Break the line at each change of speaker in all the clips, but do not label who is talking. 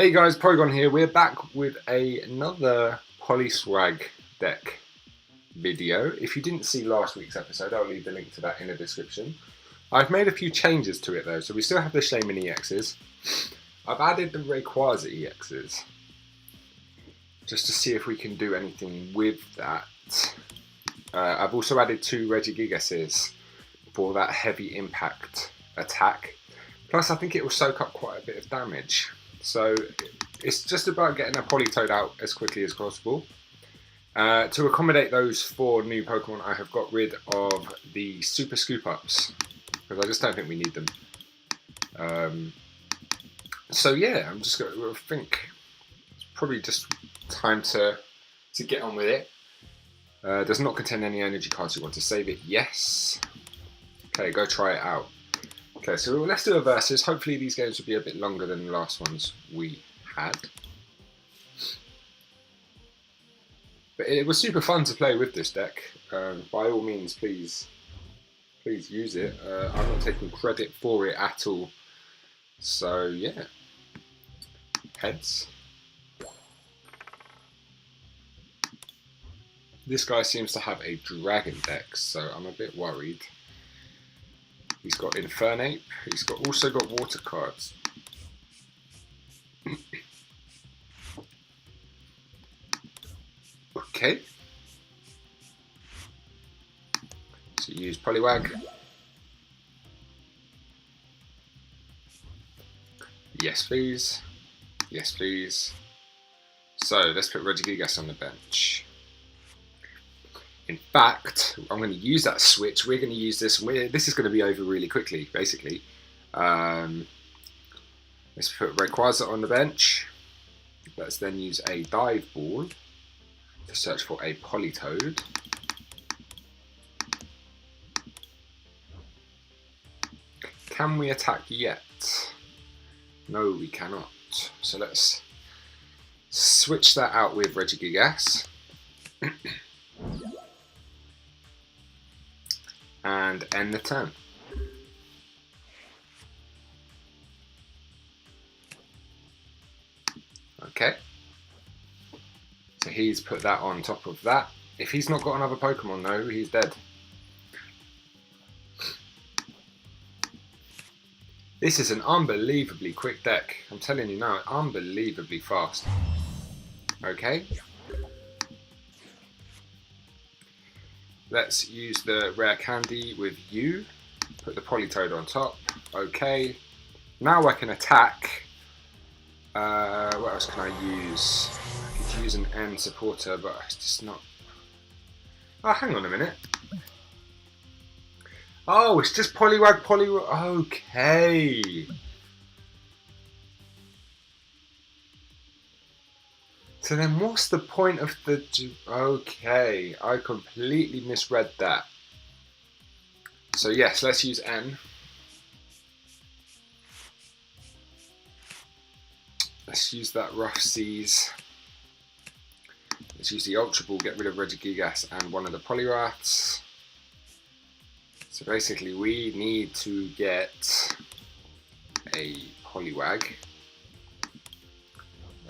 Hey guys, Polygon here. We're back with another Poliswag deck video. If you didn't see last week's episode, I'll leave the link to that in the description. I've made a few changes to it though, so we still have the Shaman EXs. I've added the Rayquaza EXs, just to see if we can do anything with that. I've also added 2 Regigigases for that heavy impact attack. Plus I think it will soak up quite a bit of damage. So it's just about getting a Politoed out as quickly as possible. To accommodate those 4 new Pokemon, I have got rid of the Super Scoop Ups, because I just don't think we need them. So yeah, I'm just going to think it's probably just time to get on with it. Does not contain any energy cards. You want to save it? Yes. Okay, go try it out. Okay, so let's do a versus. Hopefully these games will be a bit longer than the last ones we had. But it was super fun to play with this deck. By all means, please use it. I'm not taking credit for it at all. So yeah, heads. This guy seems to have a dragon deck, so I'm a bit worried. He's got Infernape. He's also got water cards. Okay. So use Poliswag. Yes, please. Yes, please. So let's put Regigigas on the bench. In fact, I'm going to use that switch. We're going to use this. This is going to be over really quickly, basically. Let's put Rayquaza on the bench. Let's then use a Dive Ball to search for a Politoed. Can we attack yet? No, we cannot. So let's switch that out with Regigigas. And end the turn. Okay. So he's put that on top of that. If he's not got another Pokemon though, he's dead. This is an unbelievably quick deck. I'm telling you now, unbelievably fast. Okay. Let's use the rare candy with you. Put the Politoed on top. Okay. Now I can attack. What else can I use? I could use an N supporter, but it's just not. Oh, hang on a minute. Oh, it's just Poliwag. Okay. So then what's the point of the... Okay, I completely misread that. So yes, let's use N. Let's use that Rough Seas. Let's use the Ultra Ball, get rid of Regigigas and one of the Poliwraths. So basically we need to get a Poliwag.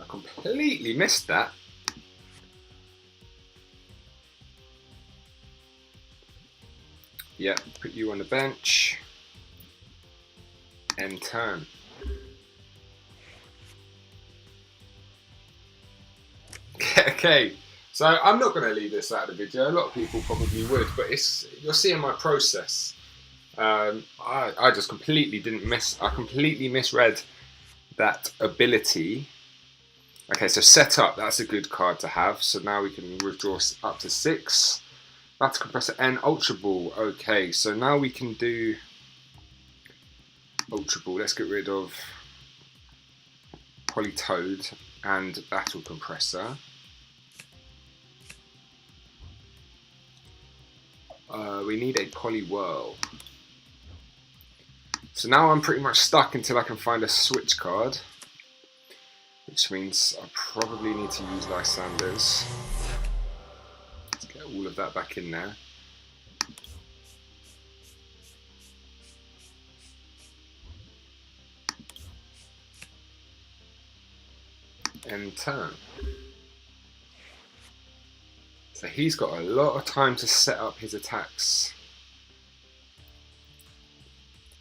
I completely missed that. Yeah, put you on the bench. End turn. Okay, so I'm not going to leave this out of the video. A lot of people probably would, but you're seeing my process. I just completely I completely misread that ability. Okay, so set up, that's a good card to have. So now we can withdraw up to 6. Battle Compressor N, Ultra Ball. Okay, so now we can do Ultra Ball. Let's get rid of Politoed and Battle Compressor. We need a Poliwhirl. So now I'm pretty much stuck until I can find a switch card, which means I probably need to use Lysanders. Let's get all of that back in there. end turn. So he's got a lot of time to set up his attacks.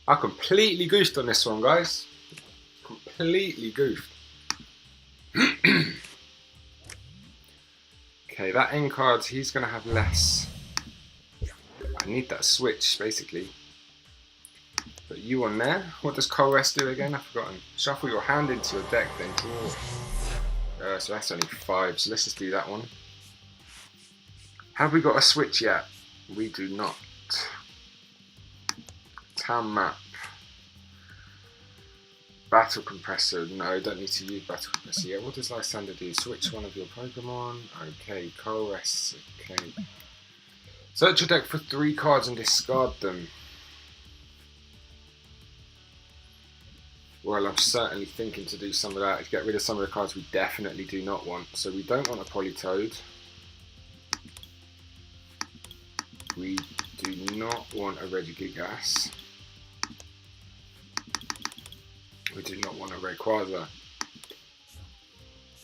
I completely goofed on this one, guys. Completely goofed. Okay, that end card, he's going to have less. I need that switch, basically. But you on there. What does Coalesce do again? I've forgotten. Shuffle your hand into your deck, then draw. So that's only 5, so let's just do that one. Have we got a switch yet? We do not. Town map. Battle compressor. No, don't need to use battle compressor yet. What does Lysander do? Switch one of your Pokemon. Okay, Coalesce. Okay. Search your deck for 3 cards and discard them. Well, I'm certainly thinking to do some of that, to get rid of some of the cards we definitely do not want. So we don't want a Politoed. We do not want a Regigigas. We do not want a Rayquaza.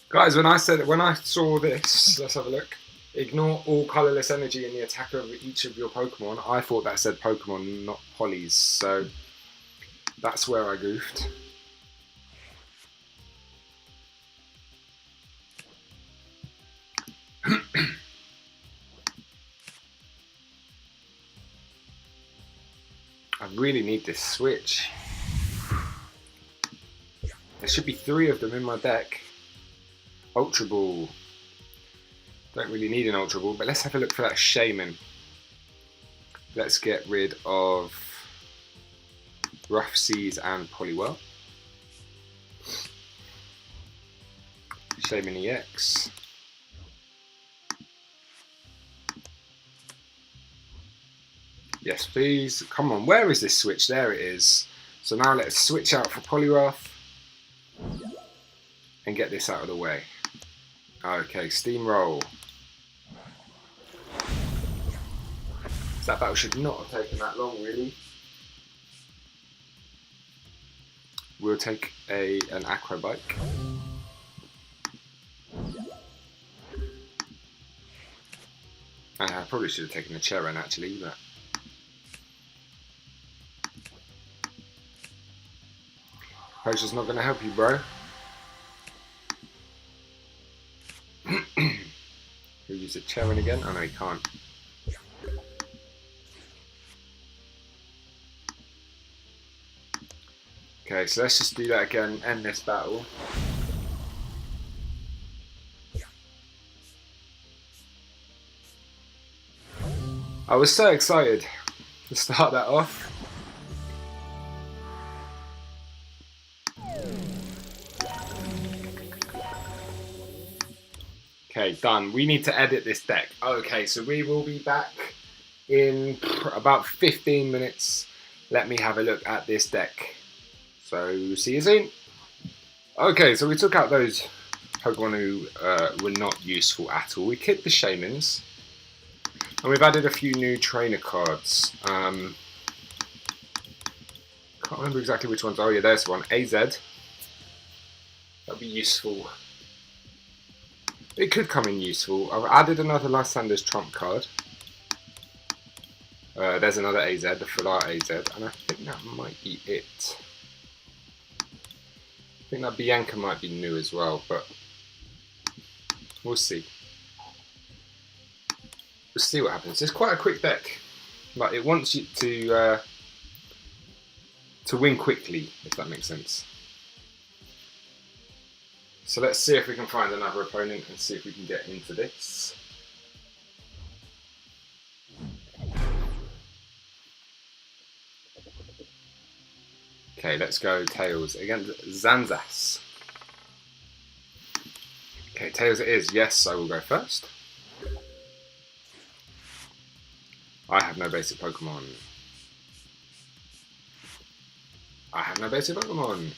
Guys, when I saw this, let's have a look. Ignore all colourless energy in the attack of each of your Pokemon. I thought that said Pokemon, not Polys. So that's where I goofed. I really need this switch. There should be 3 of them in my deck. Ultra Ball. Don't really need an Ultra Ball, but let's have a look for that Shaman. Let's get rid of Rough Seas and Poliwhirl. Shaman EX. Yes, please. Come on, where is this switch? There it is. So now let's switch out for Poliwrath and get this out of the way. Okay, Steamroll. That battle should not have taken that long, really. We'll take an Acrobike. I probably should have taken a Cheren actually, but Potion's not going to help you, bro. He'll use a Cheren again. Oh no, he can't. Okay, so let's just do that again, end this battle. I was so excited to start that off. Okay, done. We need to edit this deck. Okay, so we will be back in about 15 minutes. Let me have a look at this deck. So, see you soon. Okay, so we took out those Pokemon who were not useful at all. We kicked the Shamans. And we've added a few new trainer cards. Can't remember exactly which ones. Oh yeah, there's one. AZ. That'd be useful. It could come in useful. I've added another Lysander's Trump card. There's another AZ, the Full Art AZ, and I think that might be it. I think that Bianca might be new as well, but we'll see. We'll see what happens. It's quite a quick deck, but it wants you to win quickly, if that makes sense. So let's see if we can find another opponent and see if we can get into this. Okay, let's go Tails against Zanzas. Okay, Tails it is. Yes, I will go first. I have no basic Pokemon. I have no basic Pokemon.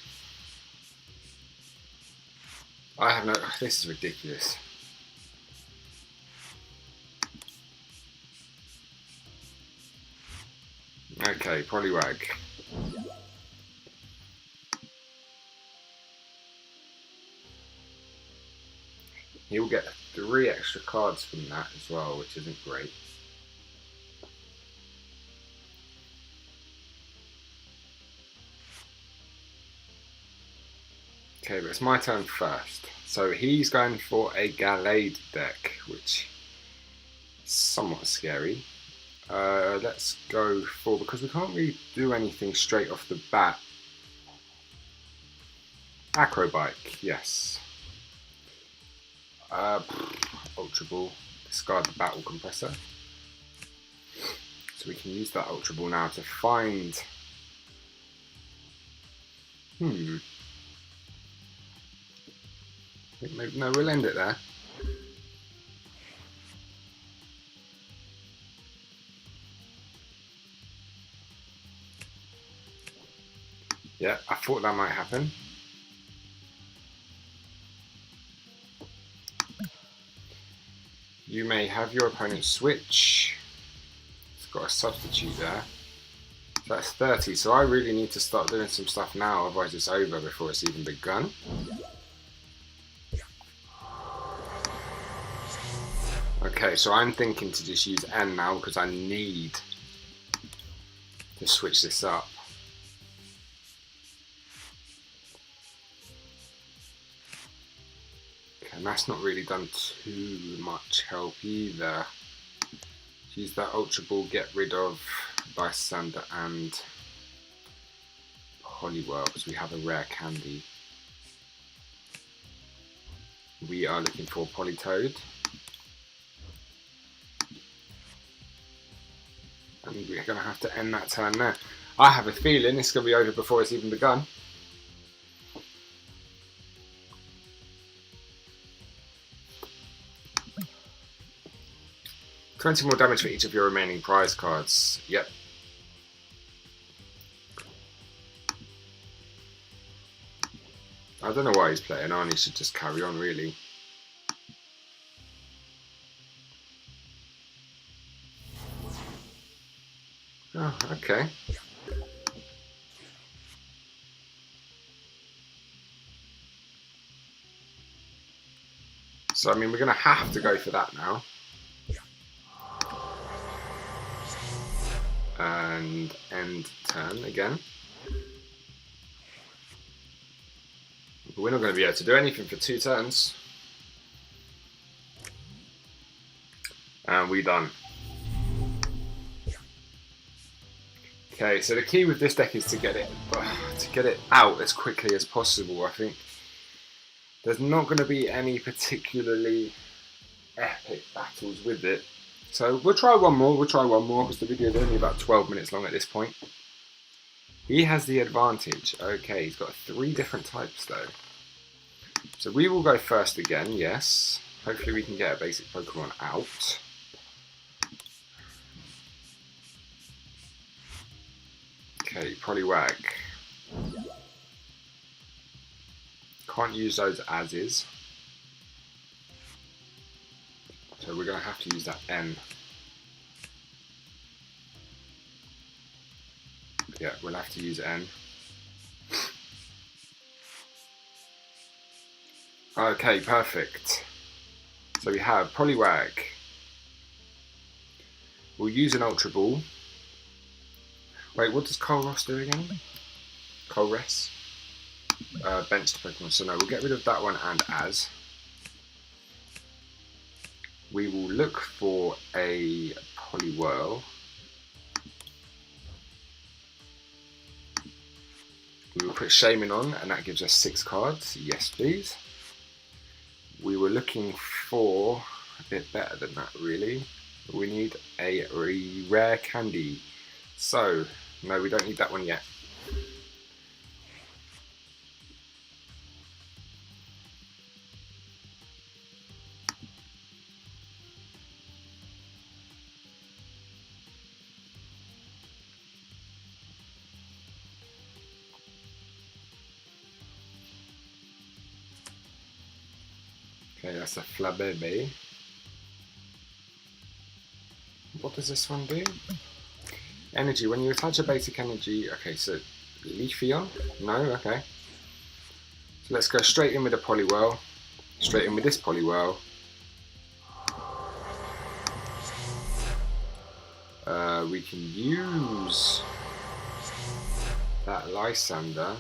I have no... This is ridiculous. Okay, Poliwag. He will get 3 extra cards from that as well, which isn't great. Okay, but it's my turn first. So he's going for a Gallade deck, which is somewhat scary. Let's go for, because we can't really do anything straight off the bat. Acrobike, yes. Ultra Ball, discard the Battle Compressor. So we can use that Ultra Ball now to find... Maybe, no, we'll end it there. Yeah, I thought that might happen. You may have your opponent switch. It's got a substitute there. So that's 30, so I really need to start doing some stuff now, otherwise it's over before it's even begun. Okay, so I'm thinking to just use N now because I need to switch this up. Okay, and that's not really done too much help either. Use that Ultra Ball, get rid of Lysander and Poliwhirl because we have a rare candy. We are looking for Politoed. And we're going to have to end that turn there. I have a feeling it's going to be over before it's even begun. $20 more damage for each of your remaining prize cards. Yep. I don't know why he's playing on, he should just carry on really. Oh, okay. So, I mean, we're going to have to go for that now. And end turn again. But we're not going to be able to do anything for 2 turns. And we're done. Okay, so the key with this deck is to get it out as quickly as possible. I think there's not going to be any particularly epic battles with it. So we'll try one more because the video is only about 12 minutes long at this point. He has the advantage. Okay, he's got 3 different types though. So we will go first again, yes. Hopefully we can get a basic Pokemon out. Okay, Poliwag. Can't use those as is. So we're going to have to use that N. Yeah, we'll have to use N. Okay, perfect. So we have Poliwag. We'll use an Ultra Ball. Wait, what does Colress do again? Colress? Benched Pokemon. So no, we'll get rid of that one and as. We will look for a Poliwhirl. We will put Shaman on, and that gives us 6 cards. Yes, please. We were looking for a bit better than that, really. We need a rare candy. So, no, we don't need that one yet. Okay, that's a Flabébé. What does this one do? Energy. When you attach a basic energy... Okay, so Leafeon? No? Okay. So let's go straight in with a Poliwhirl. Straight in with this Poliwhirl. We can use that Lysander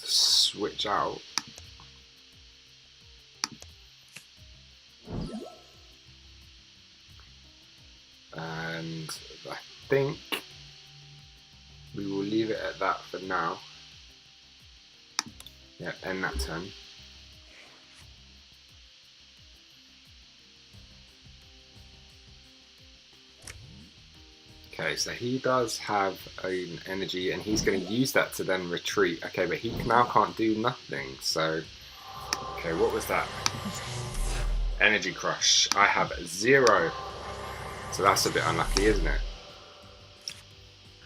to switch out. And I think we will leave it at that for now. Yeah, end that turn. Okay, so he does have an energy and he's going to use that to then retreat. Okay, but he now can't do nothing. So, okay, what was that? Energy Crush. I have 0. So that's a bit unlucky, isn't it?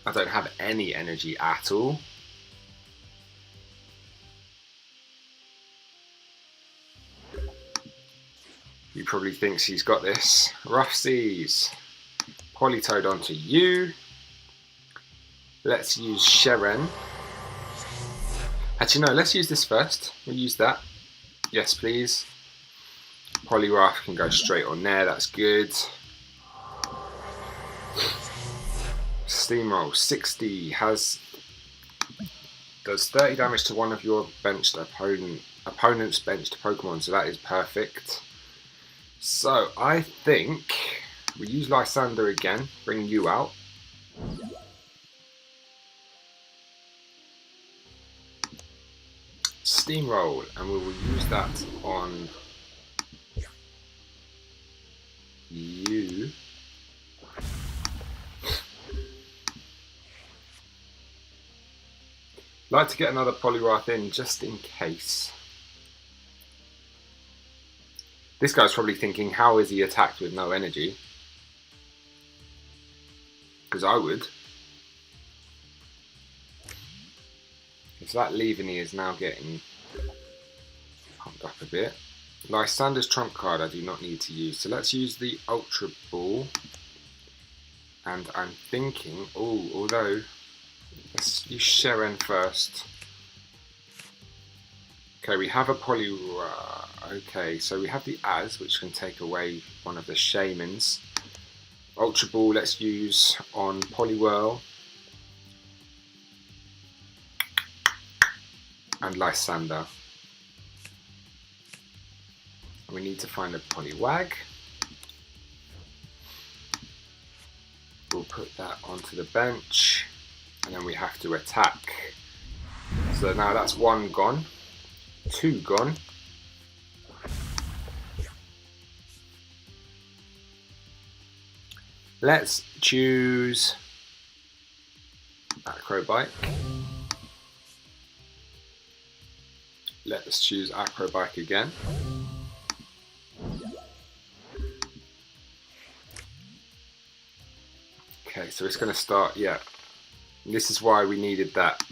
I don't have any energy at all. He probably thinks he's got this. Rough Seas. Politoed onto you. Let's use Sheren. Actually, no, let's use this first. We'll use that. Yes, please. Poliwrath can go straight on there. That's good. Steamroll 60 does 30 damage to one of your benched opponent's benched Pokemon, so that is perfect. So I think we use Lysander again, bring you out. Steamroll, and we will use that on you. Like to get another Poliwrath in just in case. This guy's probably thinking, how is he attacked with no energy? Because I would. So that Leaveney is now getting pumped up a bit. Lysander's trump card I do not need to use. So let's use the Ultra Ball. And I'm thinking, although, let's use Sheren first. Okay, we have a okay, so we have the Az, which can take away one of the Shamans. Ultra Ball, let's use on Poliwhirl. And Lysander. We need to find a Poliwag. We'll put that onto the bench. And then we have to attack. So now that's 1 gone. 2 gone. Let's choose Acrobike. Let's choose Acrobike again. Okay, so it's going to start, yeah. This is why we needed that.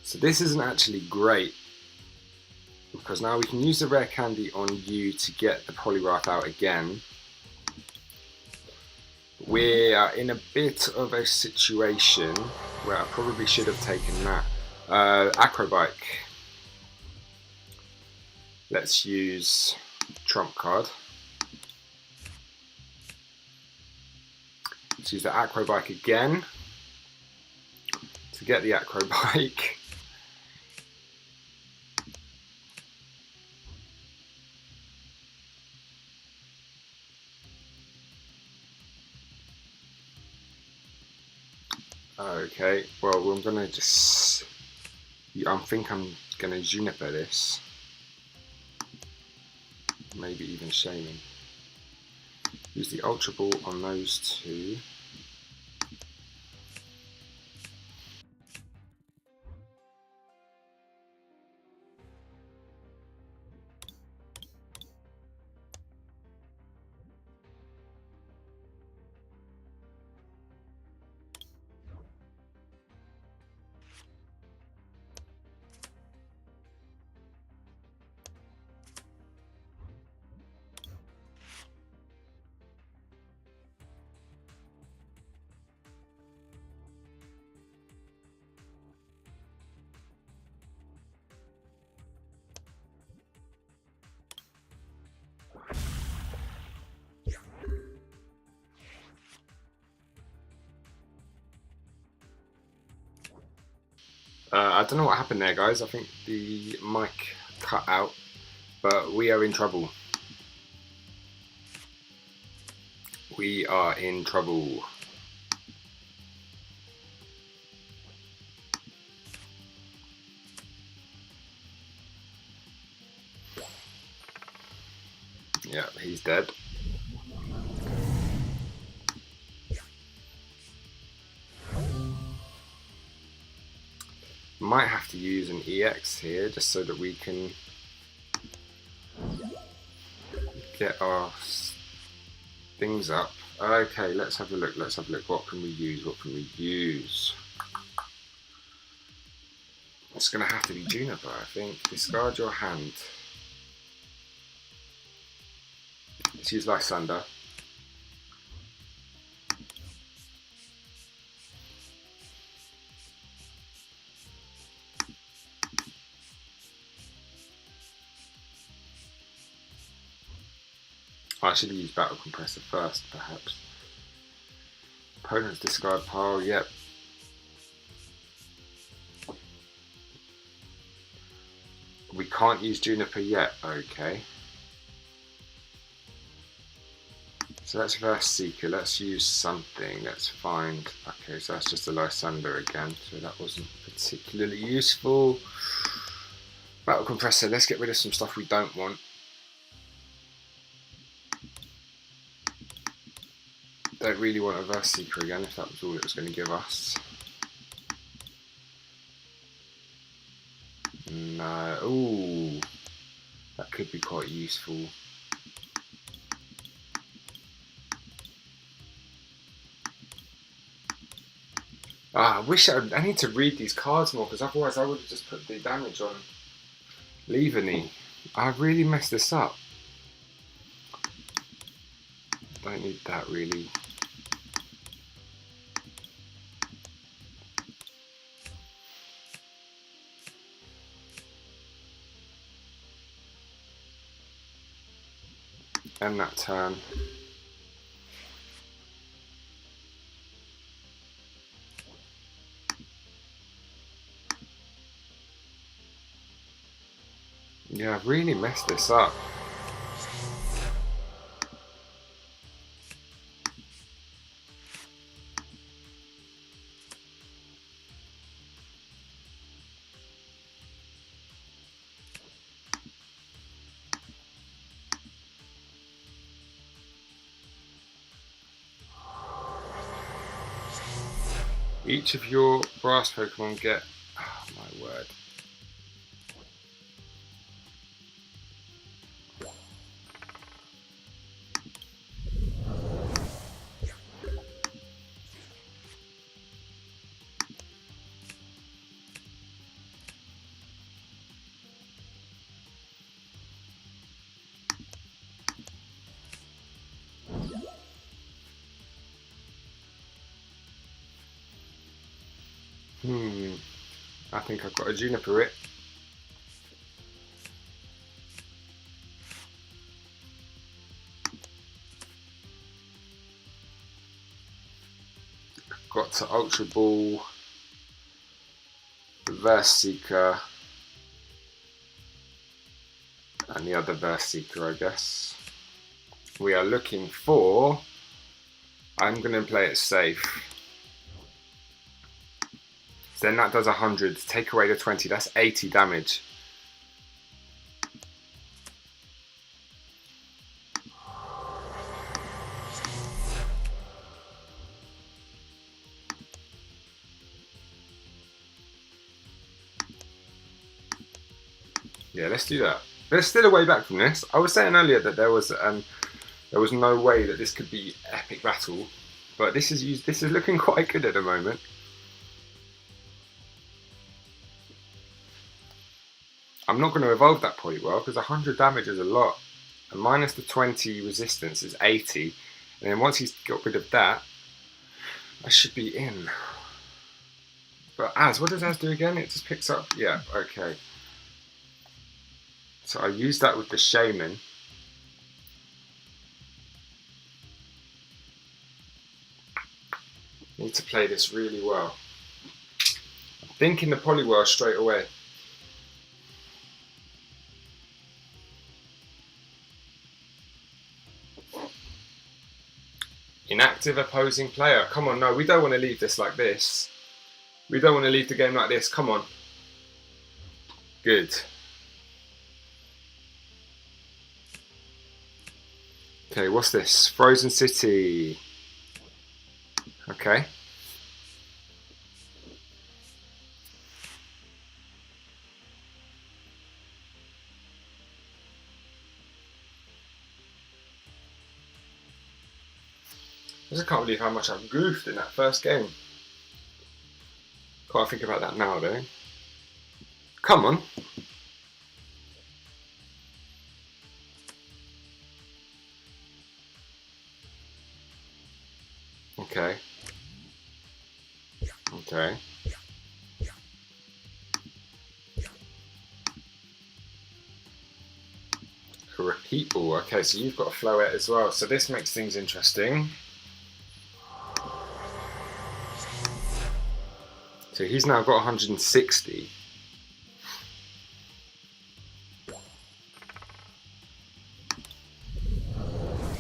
So this isn't actually great, because now we can use the rare candy on you to get the Poliwrath out again. We are in a bit of a situation where I probably should have taken that. Acrobike. Let's use trump card. Let's use the Acrobike again to get the Acrobike. Okay, well, I'm gonna just. I think I'm gonna Juniper this. Maybe even Shaman. Use the Ultra Ball on those 2. I don't know what happened there, guys. I think the mic cut out, but we are in trouble. We are in trouble. Yeah, he's dead. Might have to use an EX here just so that we can get our things up. Okay, let's have a look. Let's have a look. What can we use? What can we use? It's going to have to be Juniper, I think. Discard your hand. Let's use Lysander. I should use Battle Compressor first, perhaps. Opponent's discard pile, yep. We can't use Juniper yet, okay. So let's Verse Seeker, let's use something, let's find, okay, so that's just a Lysander again, so that wasn't particularly useful. Battle Compressor, let's get rid of some stuff we don't want. Don't really want a Verse Seeker again if that was all it was going to give us. No, ooh, that could be quite useful. I wish I need to read these cards more because otherwise I would have just put the damage on Levany. I really messed this up. Don't need that really. End that turn. Yeah, I've really messed this up. Each of your brass Pokemon get... Oh my word. I think I've got a Juniper it. Got to Ultra Ball, the Verse Seeker, and the other Verse Seeker, I guess. We are looking for... I'm going to play it safe. Then that does 100. Take away the 20. That's 80 damage. Yeah, let's do that. There's still a way back from this. I was saying earlier that there was no way that this could be epic battle, but this is looking quite good at the moment. I'm not going to evolve that Poliwag because 100 damage is a lot, and minus the 20 resistance is 80, and then once he's got rid of that, I should be in. But what does Az do again? It just picks up, yeah, okay. So I used that with the Shaman. Need to play this really well. Thinking the Poliwag straight away. Inactive opposing player. Come on, no, we don't want to leave this like this. We don't want to leave the game like this. Come on. Good. Okay, what's this? Frozen City. Okay. I just can't believe how much I've goofed in that first game. Can't think about that now though. Come on. Okay. Okay. A repeat ball. Okay, so you've got a floet as well. So this makes things interesting. So he's now got 160.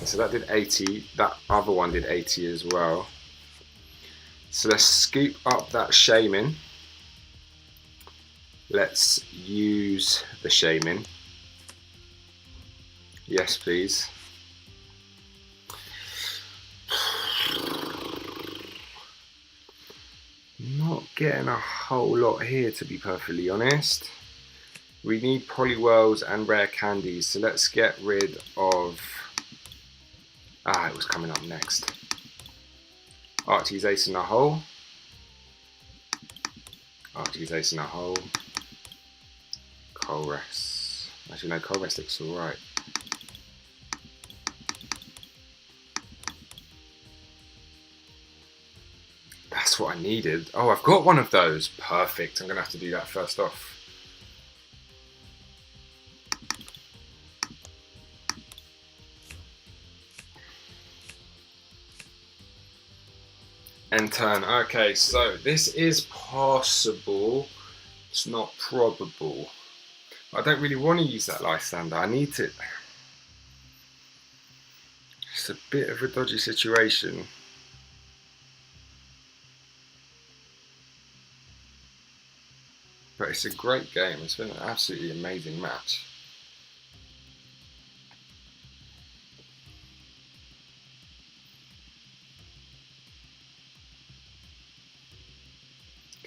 So that did 80. That other one did 80 as well. So let's scoop up that Shaman. Let's use the Shaman. Yes, please. Not getting a whole lot here, to be perfectly honest. We need Poliwhirls and rare candies, so let's get rid of... Ah, it was coming up next. Archie's ace in a hole. Archie's ace in a hole. Colress. Actually, no, Colress looks alright. That's what I needed. Oh, I've got one of those. Perfect. I'm going to have to do that first off. End turn. Okay, so this is possible. It's not probable. I don't really want to use that Lysander. I need to... It's a bit of a dodgy situation. But it's a great game. It's been an absolutely amazing match.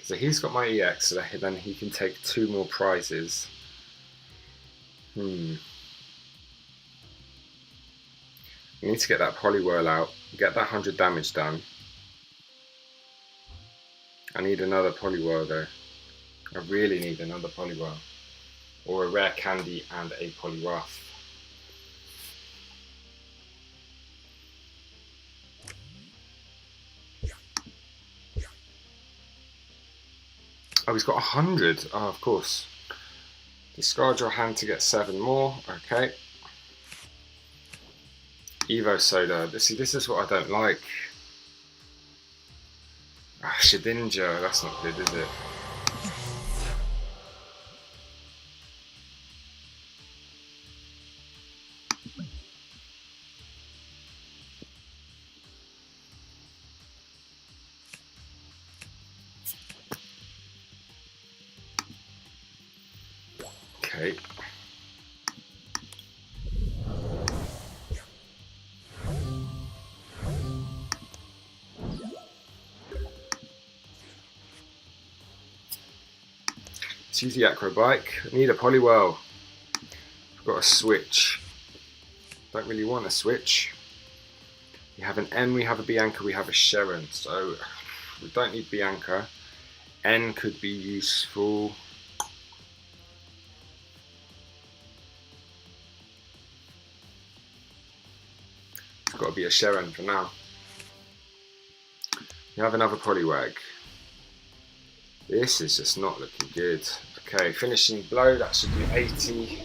So he's got my EX, so then he can take 2 more prizes. I need to get that Poliwhirl out, get that 100 damage done. I need another Poliwhirl though. I really need another Poliwhirl. Or a rare candy and a Poliwrath. Oh, he's got 100. Oh, of course. Discard your hand to get 7 more. Okay. Evo Soda. See, this is what I don't like. Ah, Shedinja. That's not good, is it? Okay. Let's use the Acro Bike. I need a Poliwhirl. I've got a switch. Don't really want a switch. We have an N, we have a Bianca, we have a Sharon. So we don't need Bianca. N could be useful. It's got to be a Sharon for now. We have another Poliwag. This is just not looking good. Okay, finishing blow, that should be 80.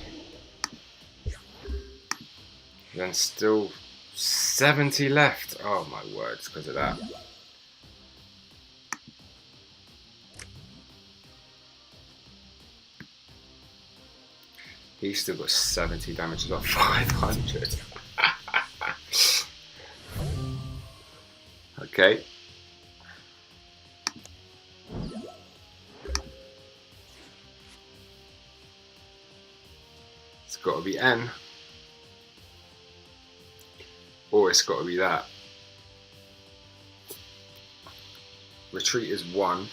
Then still 70 left. Oh my word, it's because of that. He's still got 70 damage, he's got 500. Okay. It's got to be N. Or it's got to be that. Retreat is 1.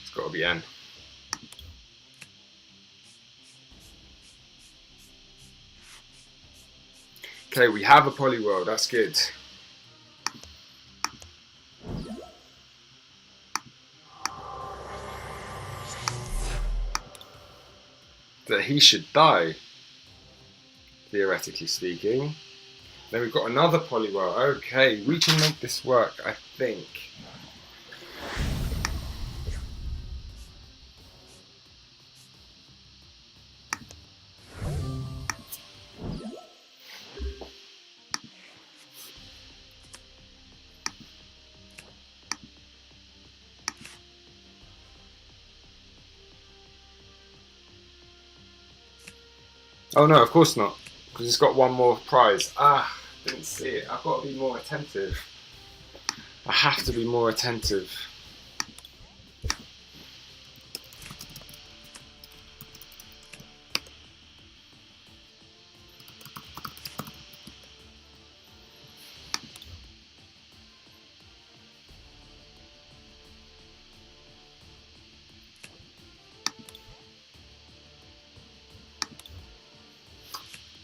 It's got to be N. Okay, we have a Poliwag, that's good. That he should die, theoretically speaking. Then we've got another Poliwag. Okay, we can make this work, I think. Oh no, of course not, because it's got one more prize. Ah, didn't see it. I've got to be more attentive. I have to be more attentive.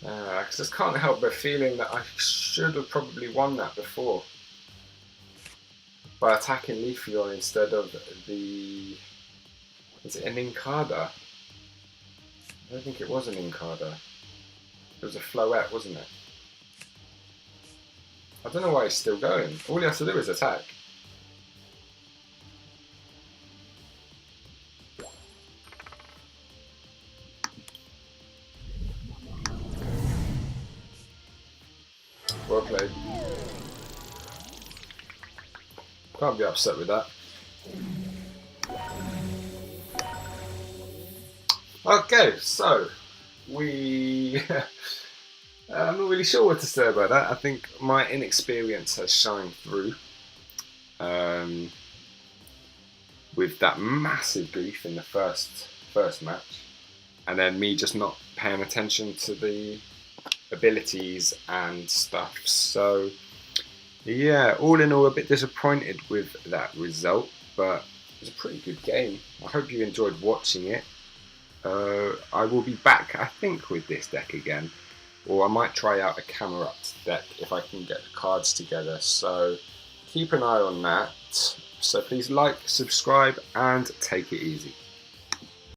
I just can't help but feeling that I should have probably won that before by attacking Leafeon instead of the... Is it an Incada? I don't think it was an Incada. It was a Floette, wasn't it? I don't know why he's still going. All he has to do is attack. Well played. Can't be upset with that. Okay, so we... I'm not really sure what to say about that. I think my inexperience has shined through with that massive grief in the first match, and then me just not paying attention to the abilities and stuff. So yeah, all in all, a bit disappointed with that result, but it was a pretty good game. I hope you enjoyed watching it. I will be back, I think, with this deck again, or I might try out a Camerupt deck if I can get the cards together. So keep an eye on that. So please like, subscribe, and take it easy.